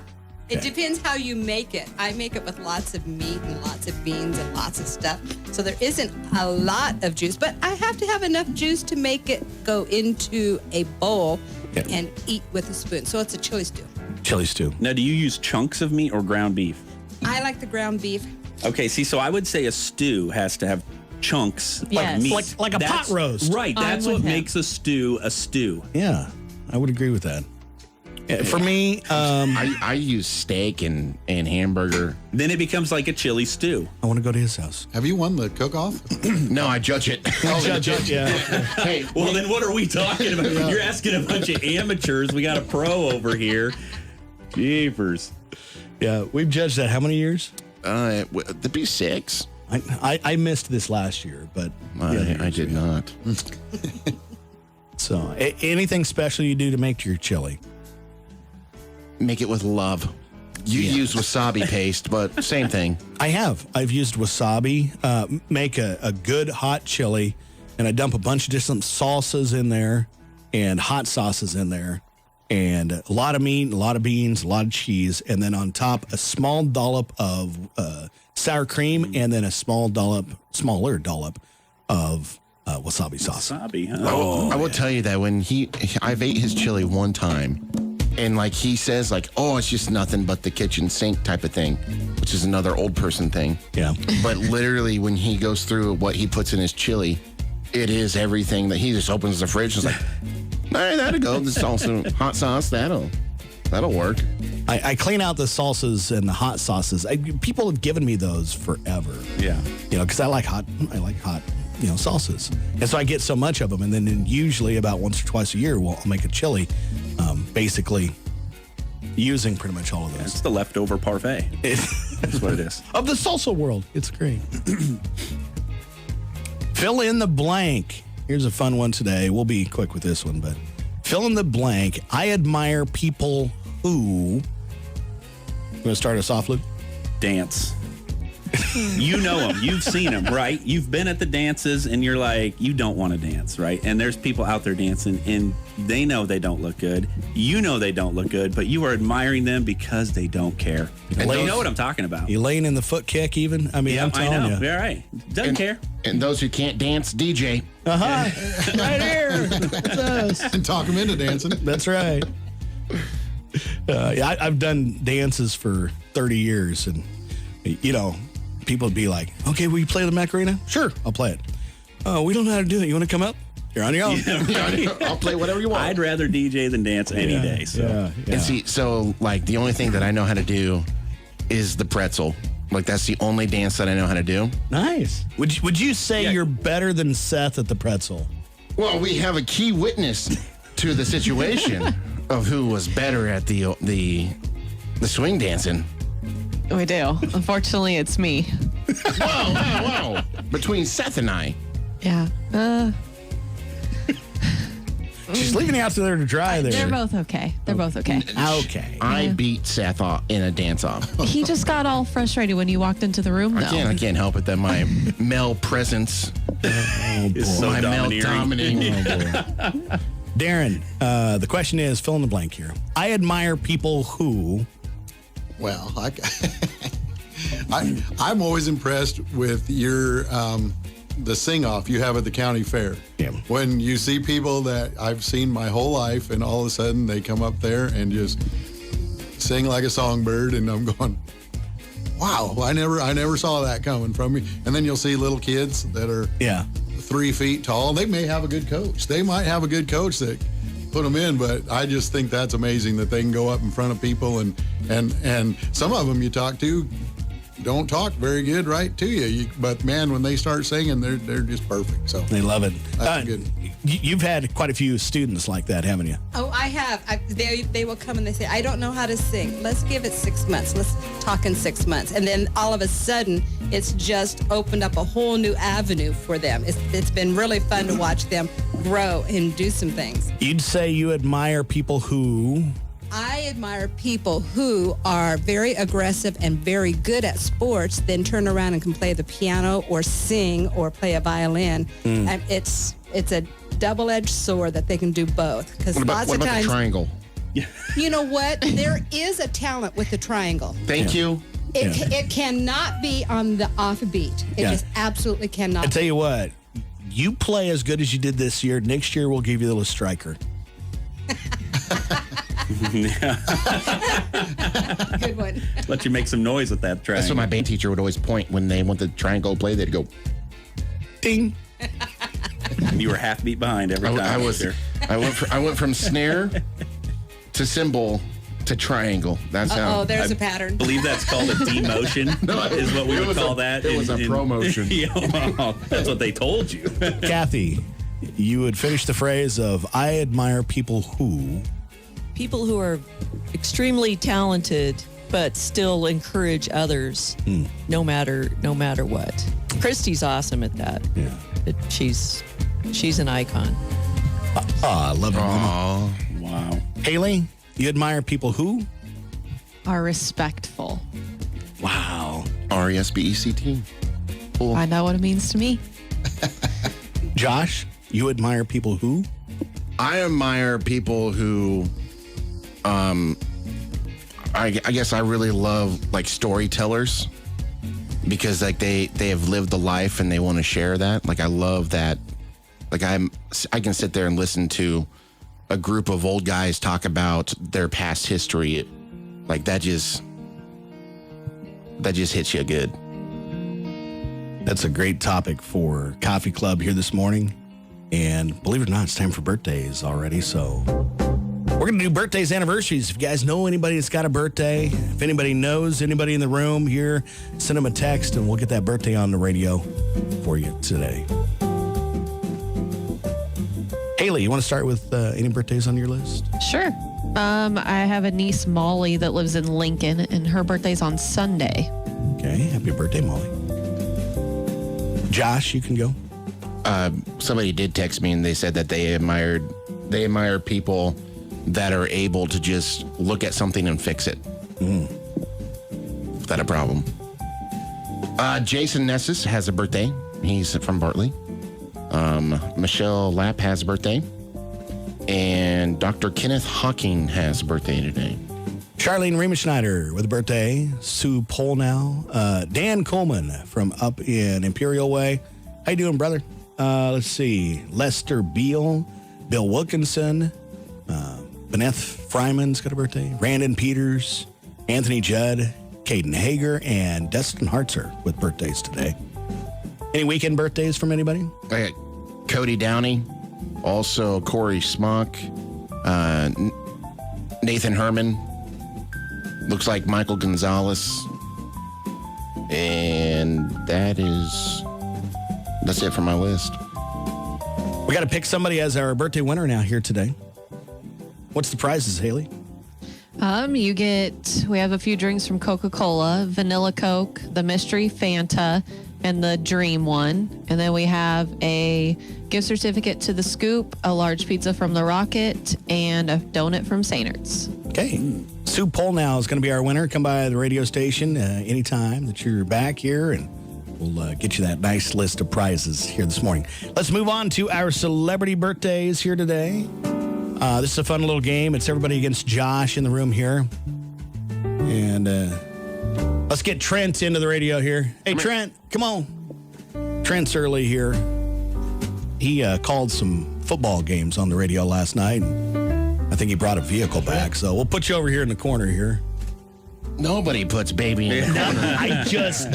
It depends how you make it. I make it with lots of meat and lots of beans and lots of stuff. So there isn't a lot of juice, but I have to have enough juice to make it go into a bowl Yeah. and eat with a spoon. So it's a chili stew. Chili stew. Now, do you use chunks of meat or ground beef? I like the ground beef. Okay, see, so I would say a stew has to have chunks Yes. of meat. Like a pot roast. Right, I'm that's with what him. makes a stew a stew. Yeah, I would agree with that. Yeah, for me, I use steak and hamburger. Then it becomes like a chili stew. I want to go to his house. Have you won the cook-off? No, I judge it. Yeah. Hey, Well, then what are we talking about? You're asking a bunch of amateurs. We got a pro over here. Jeepers. Yeah, we've judged that how many years? that'd be 6. I missed this last year, but I did not. So, anything special you do to make your chili? Make it with love. You use wasabi paste, but same thing. I've used wasabi. Make a good hot chili, and I dump a bunch of different salsas in there, and hot sauces in there, and a lot of meat, a lot of beans, a lot of cheese, and then on top a small dollop of sour cream, and then a smaller dollop of wasabi sauce. Wasabi, huh? I will tell you that when I've ate his chili one time, and like he says, like, oh, it's just nothing but the kitchen sink type of thing, which is another old person thing. Yeah. But literally, when he goes through what he puts in his chili, it is everything that he just opens the fridge and is like, right, that'll go. The salsa, hot sauce, that'll work. I clean out the salsas and the hot sauces. People have given me those forever. Yeah. Because I like hot, salsas. And so I get so much of them. And then usually about once or twice a year, I'll make a chili, basically using pretty much all of those. It's the leftover parfait. That's what it is. Of the salsa world. It's great. Fill in the blank. Here's a fun one today. We'll be quick with this one, but fill in the blank. I admire people who... You want to start us off, Luke? Dance. You know them. You've seen them, right? You've been at the dances and you're like, you don't want to dance, right? And there's people out there dancing and they know they don't look good. You know they don't look good, but you are admiring them because they don't care. And you know what I'm talking about. Elaine in the foot kick even? I mean, Yeah, I'm I telling know. you. You're right. Doesn't care. And those who can't dance, DJ. Uh-huh. Right here. That's us. And talk them into dancing. That's right. I've done dances for 30 years, and, people would be like, okay, will you play the Macarena? Sure, I'll play it. Oh, we don't know how to do it. You want to come up? You're on your own. I'll play whatever you want. I'd rather DJ than dance any day. So. Yeah. And see, so like the only thing that I know how to do is the pretzel. Like that's the only dance that I know how to do. Nice. Would you say you're better than Seth at the pretzel? Well, we have a key witness to the situation of who was better at the swing dancing. We do. Unfortunately, it's me. Whoa. Between Seth and I. Yeah. She's leaving you out there to dry there. They're both okay. Okay. I beat Seth off in a dance-off. He just got all frustrated when you walked into the room, though. I can't help it that my male presence It's so my male domineering. dominating. Darren, the question is, fill in the blank here. I admire people who... Well, I'm always impressed with your the sing-off you have at the county fair. Yeah. When you see people that I've seen my whole life, and all of a sudden they come up there and just sing like a songbird, and I'm going, wow, I never saw that coming from me. And then you'll see little kids that are 3 feet tall. They may have a good coach. They might have a good coach that put them in, but I just think that's amazing that they can go up in front of people, and some of them you talk to don't talk very good right to you, but man, when they start singing, they're just perfect. So They love it. That's good. You've had quite a few students like that, haven't you? Oh, I have. They will come and they say, I don't know how to sing. Let's give it 6 months. Let's talk in 6 months. And then all of a sudden, it's just opened up a whole new avenue for them. It's been really fun to watch them grow and do some things. You'd say you admire people who... I admire people who are very aggressive and very good at sports, then turn around and can play the piano or sing or play a violin. And it's a double-edged sword that they can do both. Because What lots about of times, the triangle? you know what? There is a talent with the triangle. Thank you. It cannot be on the offbeat. It just absolutely cannot. I tell you what, you play as good as you did this year. Next year, we'll give you a little striker. Good one. Let you make some noise with that triangle. That's what my band teacher would always point when they want the triangle play. They'd go, Ding. You were half beat behind every time. I went from snare to cymbal to triangle. That's how. Oh, there's a pattern. I believe that's called a demotion. is what we would call that. It was a promotion. Yeah, that's what they told you. Kathy, you would finish the phrase of, I admire people who... People who are extremely talented but still encourage others no matter what. Christy's awesome at that. Yeah. She's an icon. I love her. Aw. Wow. Haley, you admire people who? Are respectful. Wow. RESPECT. Cool. I know what it means to me. Josh, you admire people who? I admire people who, I guess I really love like storytellers because like they have lived the life and they want to share that. Like I love that. Like I can sit there and listen to a group of old guys talk about their past history. Like that just hits you good. That's a great topic for Coffee Club here this morning. And believe it or not, it's time for birthdays already. So we're going to do birthdays, anniversaries. If you guys know anybody that's got a birthday, if anybody knows anybody in the room here, send them a text and we'll get that birthday on the radio for you today. Haley, you want to start with any birthdays on your list? Sure. I have a niece, Molly, that lives in Lincoln, and her birthday's on Sunday. Okay, happy birthday, Molly. Josh, you can go. Somebody did text me and they said that they admire people that are able to just look at something and fix it. Is that a problem? Jason Nessus has a birthday. He's from Bartley. Michelle Lapp has a birthday. And Dr. Kenneth Hawking has a birthday today. Charlene Riemenschneider with a birthday. Sue Polnow. Dan Coleman from up in Imperial Way. How you doing, brother? Let's see. Lester Beal. Bill Wilkinson. Benneth Fryman's got a birthday. Brandon Peters. Anthony Judd. Caden Hager. And Dustin Hartzer with birthdays today. Any weekend birthdays from anybody? Cody Downey. Also Corey Smock. Nathan Herman. Looks like Michael Gonzalez. And that's it for my list. We got to pick somebody as our birthday winner now here today. What's the prizes, Haley? We have a few drinks from Coca-Cola, Vanilla Coke, the Mystery Fanta, and the Dream one. And then we have a gift certificate to the Scoop, a large pizza from the Rocket, and a donut from Sainter's. Okay. Sue Polnow is going to be our winner. Come by the radio station anytime that you're back here, and we'll get you that nice list of prizes here this morning. Let's move on to our celebrity birthdays here today. This is a fun little game. It's everybody against Josh in the room here. And let's get Trent into the radio here. Hey, Trent, come on. Trent's early here. He called some football games on the radio last night. I think he brought a vehicle back, so we'll put you over here in the corner here. Nobody puts baby in the corner. I just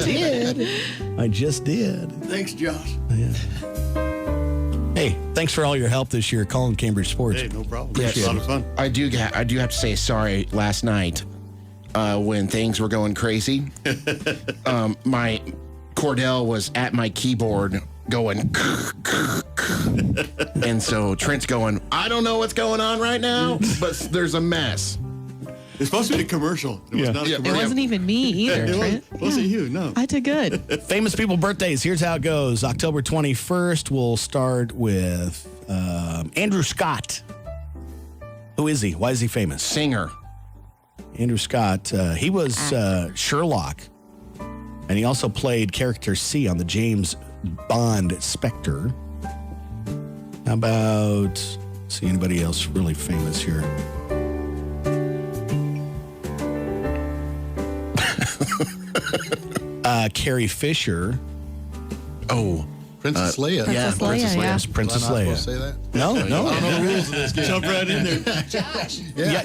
did. Thanks, Josh. Yeah. Hey, thanks for all your help this year calling Cambridge Sports. Hey, no problem. Appreciate It's a lot of fun. I do have to say sorry last night when things were going crazy. My Cordell was at my keyboard going and so Trent's going, I don't know what's going on right now, but there's a mess. It's supposed to be a commercial. It was not a It commercial. wasn't even me either, Trent. It wasn't you, no. I did good. Famous people birthdays. Here's how it goes. October 21st, we'll start with Andrew Scott. Who is he? Why is he famous? Singer. Andrew Scott. He was Sherlock. And he also played character C on the James Bond Spectre. How about, see anybody else really famous here? Carrie Fisher. Oh. Princess Leia. Princess Leia, yeah. Princess Am I not Leia. supposed to say that? No. I don't know the rules of this game. Jump right in there. Yeah.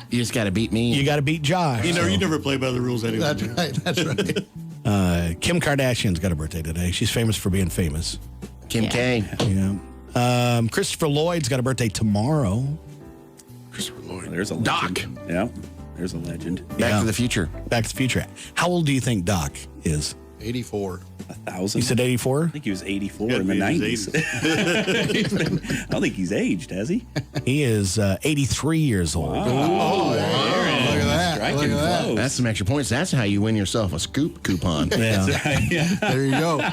You just got to beat me. You got to beat Josh. You never play by the rules anyway. That's right. Kim Kardashian's got a birthday today. She's famous for being famous. Kim K. Yeah. Christopher Lloyd's got a birthday tomorrow. Christopher Lloyd. There's a Doc. legend. Yeah, there's a legend. Back to the Future. Back to the Future. How old do you think Doc is? 84. 1,000. You said 84? I think he was 84 Gotta in the be in his 90s. I don't think he's aged, has he? He is 83 years old. Look at that. Striking Look at that. close. That's some extra points. That's how you win yourself a Scoop coupon. Yeah. There you go.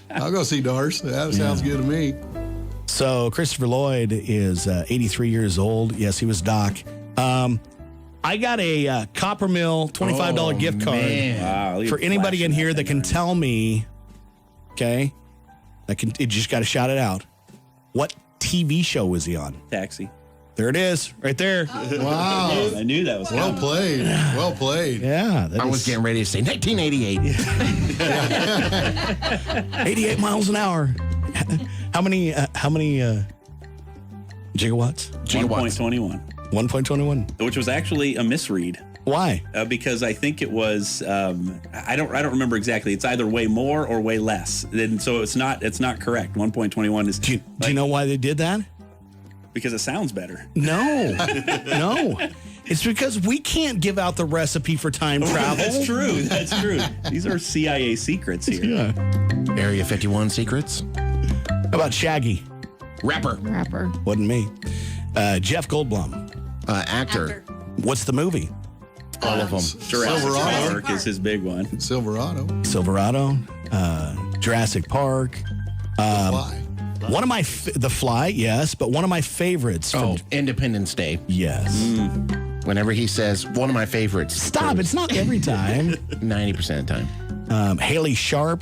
I'll go see Darce. That sounds good to me. So Christopher Lloyd is 83 years old. Yes, he was Doc. I got a Copper Mill $25 gift card Wow, for anybody in here that can tell me, okay, you just got to shout it out. What TV show was he on? Taxi. There it is, right there. Wow. I knew that was Well coming. played. Well played. Yeah. I was getting ready to say 1988. 88 miles an hour. How many gigawatts? 1.21, 1.21. which was actually a misread. Why? Because I think it was I don't remember exactly. It's either way more or way less, and so it's not correct. 1.21 is. Do you know why they did that? Because it sounds better. No, no. It's because we can't give out the recipe for time travel. That's true. That's true. These are CIA secrets here. Yeah. Area 51 secrets. How about Shaggy? Rapper. Wasn't me. Jeff Goldblum. Actor. What's the movie? All of them. Jurassic Silverado. Park is his big one. Silverado. Silverado. Jurassic Park. Fly. One of my The Fly, yes, but one of my favorites. Oh, Independence Day. Yes. Whenever he says one of my favorites. Stop! It's not every time. 90% of the time. Haley Sharp.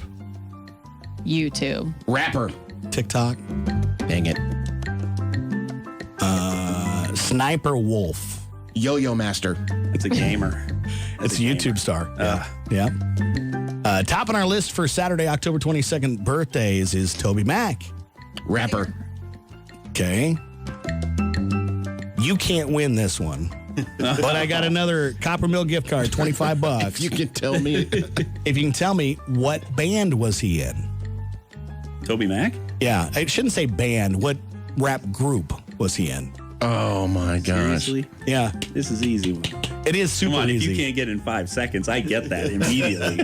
YouTube. Rapper. TikTok. Dang it. Sniper Wolf. Yo-Yo Master. It's a gamer. It's a YouTube star. Yeah. Topping our list for Saturday, October 22nd birthdays is Toby Mac. Rapper. Okay. You can't win this one. But I got another Copper Mill gift card, $25. You can tell me. If you can tell me what band was he in? Toby Mac? Yeah, I shouldn't say band. What rap group was he in? Oh my gosh. Seriously? Yeah, This is easy one. it is super Come on, easy. if you can't get it in 5 seconds, I get that immediately.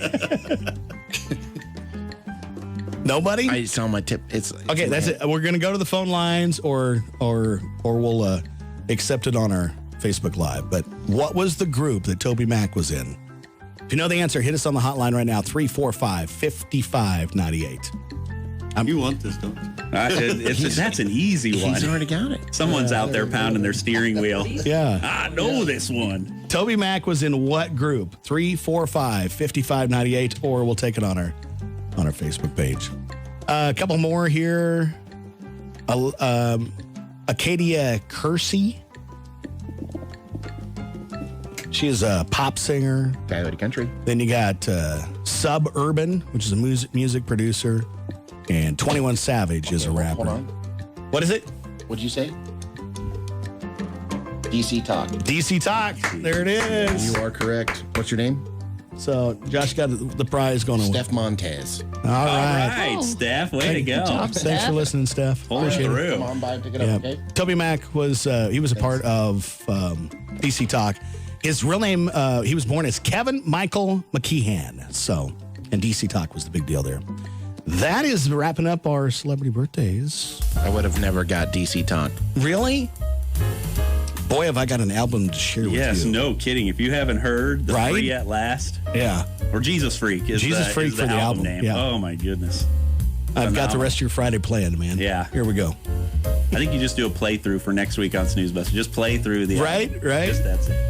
Nobody? I saw my tip. It's Okay, that's it. We're gonna go to the phone lines, or we'll accept it on our Facebook Live. But what was the group that Toby Mac was in? If you know the answer, hit us on the hotline right now, 345-5598. You want this, don't you? That's an easy one. He's already got it. Someone's out there pounding their steering wheel. Yeah. I know this one. Toby Mac was in what group? 345-5598, or we'll take it on our Facebook page. A couple more here. Acadia Kersey. She is a pop singer. Coyote Country. Then you got Suburban, which is a music producer. And 21 Savage is a rapper. Hold on. What is it? What'd you say? DC Talk. DC Talk. There it is. You are correct. What's your name? So Josh got the prize going away. Steph Montez. All All right. right, Steph. Way to go. Thanks for listening, Steph. Pulling through. Come on by and pick it Yeah. up, okay? Toby Mac was he was a part of DC Talk. His real name, he was born as Kevin Michael McKeehan. So, and DC Talk was the big deal there. That is wrapping up our celebrity birthdays. I would have never got DC Talk. Really? Boy, have I got an album to share with you. Yes, no kidding. If you haven't heard The Right? Free at Last, Yeah. or Jesus Freak is Jesus the, Freak is the for the album, name. yeah. Oh, my goodness. I've got the Phenomenal. rest of your Friday planned, man. Yeah. Here we go. I think you just do a playthrough for next week on SNOOZEBUSTER. Just play through the Right, album. right. Just that's it.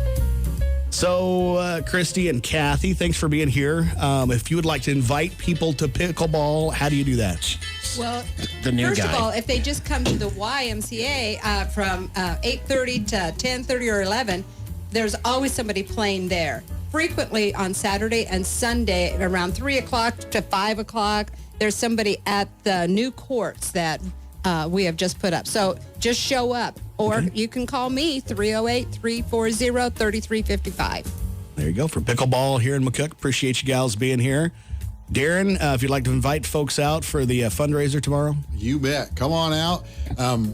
So, Christy and Kathy, thanks for being here. If you would like to invite people to pickleball, how do you do that? Well, The new first guy. of all, if they just come to the YMCA from 8:30 to 10:30 or 11, there's always somebody playing there. Frequently on Saturday and Sunday around 3 o'clock to 5 o'clock, there's somebody at the new courts that we have just put up. So just show up, or you can call me, 308-340-3355. There you go, for pickleball here in McCook. Appreciate you gals being here. Darren, if you'd like to invite folks out for the fundraiser tomorrow. You bet. Come on out.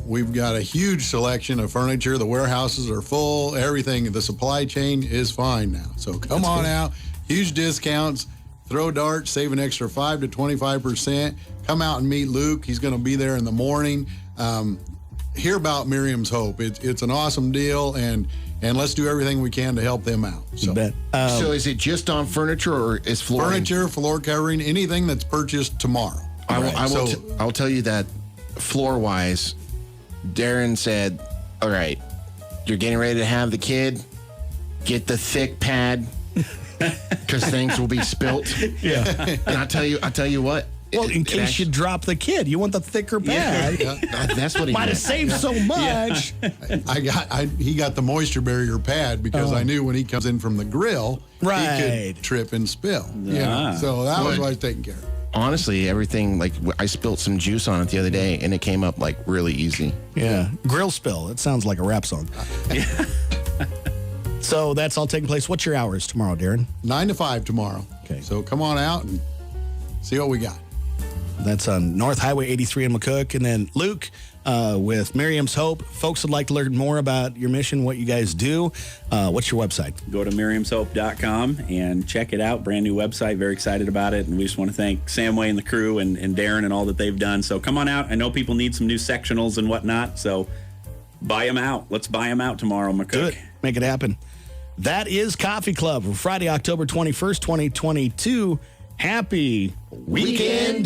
We've got a huge selection of furniture. The warehouses are full. Everything, the supply chain is fine now. So come on out. Huge discounts. Throw darts, save an extra 5 to 25%. Come out and meet Luke. He's going to be there in the morning. Hear about Miriam's Hope. It's an awesome deal, and let's do everything we can to help them out. So, You bet. So is it just on furniture or is flooring? furniture, floor covering, anything that's purchased tomorrow. I will tell you that floor-wise, Darren said, all right, you're getting ready to have the kid, get the thick pad because things will be spilt. Yeah. And I tell you what. Well, in case you drop the kid, you want the thicker pad. That's what he Might have meant. saved so much. He got the moisture barrier pad because I knew when he comes in from the grill, he Right. could trip and spill. Ah. So that was Good. what I was taking care of. Honestly, everything, like, I spilt some juice on it the other day, and it came up, like, really easy. Yeah. Grill spill. It sounds like a rap song. So that's all taking place. What's your hours tomorrow, Darren? 9 to 5 tomorrow. Okay. So come on out and see what we got. That's on North Highway 83 in McCook. And then Luke with Miriam's Hope. Folks would like to learn more about your mission, what you guys do. What's your website? Go to miriamshope.com and check it out. Brand new website. Very excited about it. And we just want to thank Samway and the crew and Darren and all that they've done. So come on out. I know people need some new sectionals and whatnot. So buy them out. Let's buy them out tomorrow, McCook. Do it. Make it happen. That is Coffee Club for Friday, October 21st, 2022. Happy weekend.